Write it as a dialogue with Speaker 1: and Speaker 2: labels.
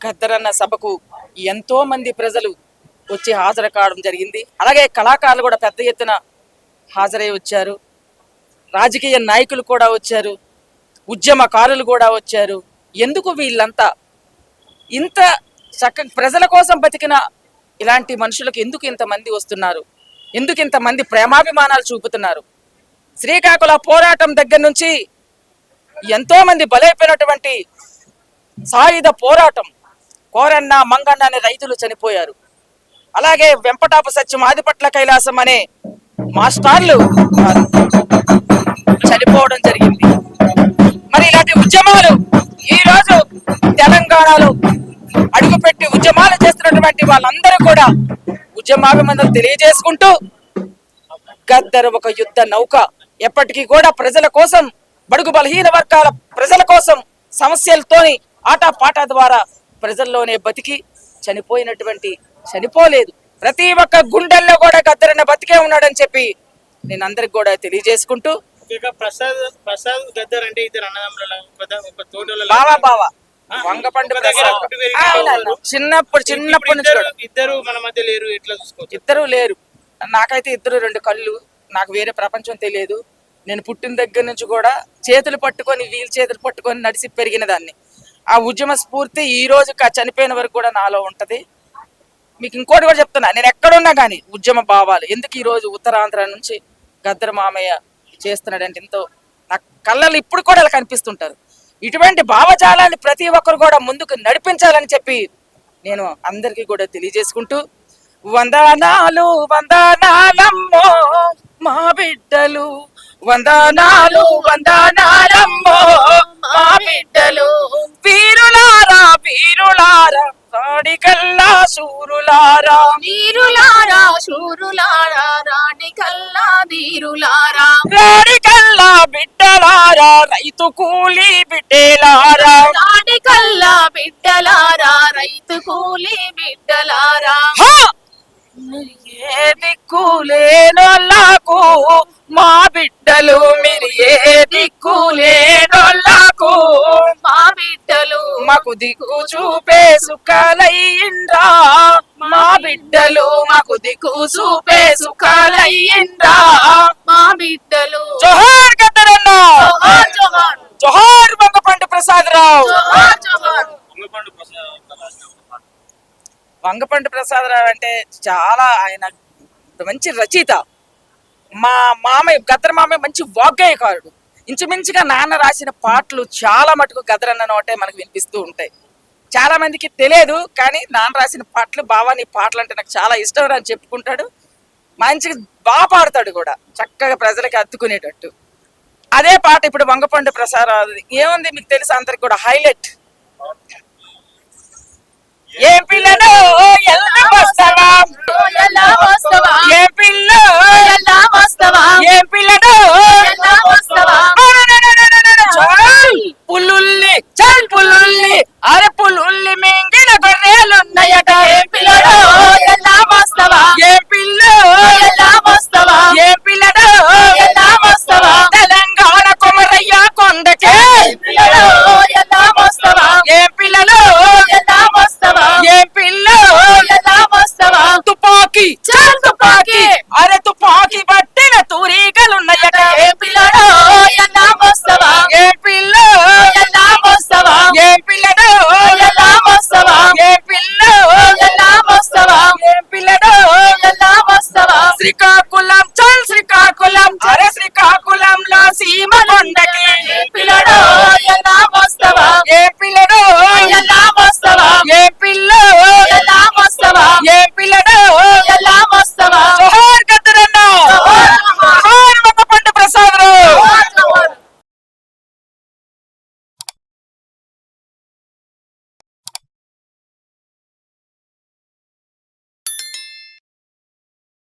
Speaker 1: గద్దరన్న సభకు ఎంతో మంది ప్రజలు వచ్చి హాజరు కావడం జరిగింది. అలాగే కళాకారులు కూడా పెద్ద ఎత్తున హాజరై వచ్చారు. రాజకీయ నాయకులు కూడా వచ్చారు. ఉద్యమకారులు కూడా వచ్చారు. ఎందుకు వీళ్ళంతా ఇంత చక్కగా ప్రజల కోసం బతికిన ఇలాంటి మనుషులకు ఎందుకు ఇంతమంది వస్తున్నారు? ఎందుకు ఇంతమంది ప్రేమాభిమానాలు చూపుతున్నారు? శ్రీకాకుళ పోరాటం దగ్గర నుంచి ఎంతో మంది బలైపోయినటువంటి సాయుధ పోరాటం, కోరన్న మంగన్న అనే రైతులు చనిపోయారు. అలాగే వెంపటాపు సత్యం, ఆదిపట్ల కైలాసం అనే మాస్టర్లు చనిపోవడం జరిగింది. మరి ఇలాంటి ఉద్యమాలు ఈ రోజు తెలంగాణలో అడుగుపెట్టి ఉద్యమాలు చేస్తున్నటువంటి వాళ్ళందరూ కూడా ఉద్యమాభిమందలు తెలియజేసుకుంటూ గద్దర్ ఒక యుద్ధ నౌక, ఎప్పటికీ కూడా ప్రజల కోసం, బడుగు బలహీన వర్గాల ప్రజల కోసం సమస్యలతోని ఆటపాట ద్వారా ప్రజల్లోనే బతికి చనిపోలేదు. ప్రతి ఒక్క గుండెల్లో కూడా గద్దరన్న బతికే ఉన్నాడని చెప్పి నేను అందరికి కూడా తెలియజేసుకుంటూ,
Speaker 2: ప్రసాద్ గద్దర్ అంటే ఇద్దరు అన్నదమ్ముల
Speaker 1: బావా వంగపండు చిన్నప్పటి నుంచి
Speaker 2: ఇద్దరు మన మధ్య లేరు. ఎట్లా చూసుకోవచ్చు?
Speaker 1: ఇద్దరు లేరు. నాకైతే ఇద్దరు రెండు కళ్ళు, నాకు వేరే ప్రపంచం తెలియదు. నేను పుట్టిన దగ్గర నుంచి కూడా చేతులు పట్టుకొని, వీల్ చేతులు పట్టుకొని నడిచి పెరిగిన దాన్ని. ఆ ఉద్యమ స్ఫూర్తి ఈ రోజు చనిపోయిన వరకు కూడా నాలో ఉంటది. మీకు ఇంకోటి కూడా చెప్తున్నా, నేను ఎక్కడున్నా కానీ ఉద్యమ భావాలు ఎందుకు ఈ రోజు ఉత్తరాంధ్ర నుంచి గద్దర్ మామయ్య చేస్తున్నాడంటే ఎంతో నా కళ్ళలు ఇప్పుడు కూడా అలా కనిపిస్తుంటారు. ఇటువంటి భావజాలాన్ని ప్రతి ఒక్కరు కూడా ముందుకు నడిపించాలని చెప్పి నేను అందరికీ కూడా తెలియజేసుకుంటూ, వందనాలు వందనాలమ్మో మా బిడ్డలు, వందనాలు వందనాలమ్మో మా బిడ్డలు, వీరులారా వీరులారా రాడికల్లా శూరులారా,
Speaker 3: వీరులారా శూరులారా రాడికల్లా వీరులారా,
Speaker 1: రాడికల్లా బిడ్డలారా రైతు కూలీ బిడ్డలారా,
Speaker 3: రాడికల్లా బిడ్డలారా రైతు కూలీ బిడ్డలారా,
Speaker 1: ఏ దిక్కు లేనోళ్ళకు మా బిడ్డలు, మీరు ఏ దిక్కు లేనోళ్ళకు
Speaker 3: మా బిడ్డలు,
Speaker 1: మాకు దిక్కు చూపే సుఖాలయ్యిండ్రా మా బిడ్డలు, మాకు దిక్కు చూపే సుఖాలయ్యిండ్రా
Speaker 3: మా బిడ్డలు.
Speaker 1: జోహార్ గద్దరన్న,
Speaker 3: జోహార్ జోహార్,
Speaker 1: జోహార్ వంగపండు ప్రసాద్ రావు.
Speaker 3: జోహార్ జోహార్.
Speaker 1: వంగపండు ప్రసాదరావు అంటే చాలా ఆయన మంచి రచయిత. మా మామయ్య గద్దర్ మామయ్య మంచి వాగ్గేయకారుడు. ఇంచుమించుగా నాన్న రాసిన పాటలు చాలా మటుకు గద్దరన్న నోటే మనకు వినిపిస్తూ ఉంటాయి. చాలా మందికి తెలియదు, కానీ నాన్న రాసిన పాటలు, బావా నీ పాటలు అంటే నాకు చాలా ఇష్టం అని చెప్పుకుంటాడు. మంచిగా బాగా పాడతాడు కూడా, చక్కగా ప్రజలకి అత్తుకునేటట్టు. అదే పాట ఇప్పుడు వంగపండు ప్రసాదరావు ఏముంది మీకు తెలుసు అందరికి కూడా, హైలైట్. ఏ పిల్లలో ఎలా వస్తావా, ఏ పిల్ల
Speaker 3: ఎలా వస్తావా,
Speaker 1: ఏ పిల్లలో
Speaker 3: ఎలా వస్తావా,
Speaker 1: పుల్లుల్లి చల్ పుల్లుల్లి, అరే పుల్లుల్లి మింగిన గొర్రెలున్నాయట,
Speaker 3: ఏ పిల్లడో ఎలా వస్తావా,
Speaker 1: ఏ పిల్ల
Speaker 3: ఎలా వస్తావా,
Speaker 1: ఏ పిల్లడో
Speaker 3: ఎలా వస్తావా,
Speaker 1: తెలంగాణ కొమరయ్య కొండకే,
Speaker 3: పిల్లడో ఎలా వస్తావా,
Speaker 1: ఏ పిల్లలో
Speaker 3: ఎలా వస్తావా,
Speaker 1: ఏ పిల్ల
Speaker 3: ఎలా వస్తావా,
Speaker 1: తుపాకీ
Speaker 3: చల్ తుపాకీ,
Speaker 1: అరే తుపాకీ పట్టిన తూరికలున్నాయట,
Speaker 3: ఏ పిల్లడో ఎలా వస్తావా,
Speaker 1: ఏ పిల్ల
Speaker 3: ఎలా వస్తావా,
Speaker 1: ఏ పిల్లడో
Speaker 3: ఎలా వస్తావా,
Speaker 1: ఏ పిల్ల
Speaker 3: ఎలా వస్తావా,
Speaker 1: ఏ పిల్లడో
Speaker 3: ఎలా వస్తావా,
Speaker 1: శ్రీకాకుళం చల్ శ్రీకాకుళం, అరే శ్రీకాకుళంలో సీమ కొండకి,
Speaker 3: ఏ